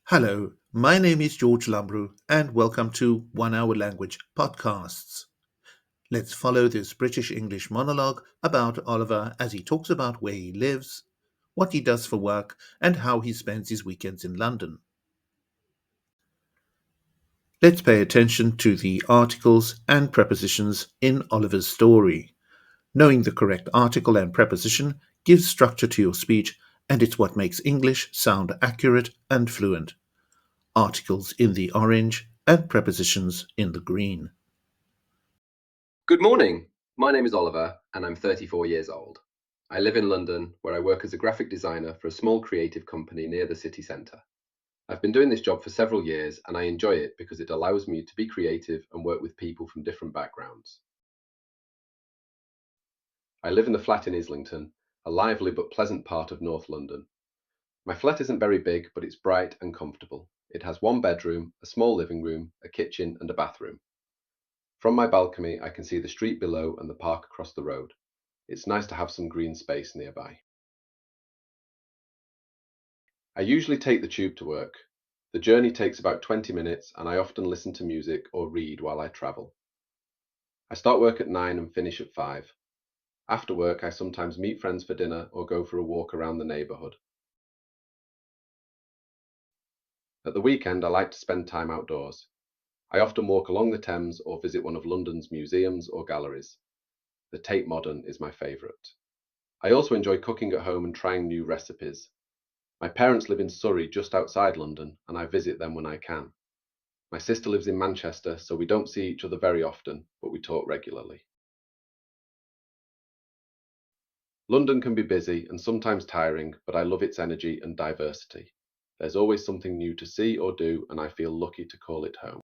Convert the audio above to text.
Hello, my name is George Lumbrew, and welcome to 1 Hour Language Podcasts. Let's follow this British English monologue about Oliver as he talks about where he lives, what he does for work, and how he spends his weekends in London. Let's pay attention to the articles and prepositions in Oliver's story. Knowing the correct article and preposition gives structure to your speech, and it's what makes English sound accurate and fluent. Articles in the orange and prepositions in the green. Good morning. My name is Oliver and I'm 34 years old. I live in London where I work as a graphic designer for a small creative company near the city centre. I've been doing this job for several years and I enjoy it because it allows me to be creative and work with people from different backgrounds. I live in a flat in Islington, a lively but pleasant part of North London. My flat isn't very big, but it's bright and comfortable. It has one bedroom, a small living room, a kitchen and a bathroom. From my balcony, I can see the street below and the park across the road. It's nice to have some green space nearby. I usually take the tube to work. The journey takes about 20 minutes and I often listen to music or read while I travel. I start work at 9 and finish at 5. After work, I sometimes meet friends for dinner or go for a walk around the neighbourhood. At the weekend, I like to spend time outdoors. I often walk along the Thames or visit one of London's museums or galleries. The Tate Modern is my favourite. I also enjoy cooking at home and trying new recipes. My parents live in Surrey, just outside London, and I visit them when I can. My sister lives in Manchester, so we don't see each other very often, but we talk regularly. London can be busy and sometimes tiring, but I love its energy and diversity. There's always something new to see or do, and I feel lucky to call it home.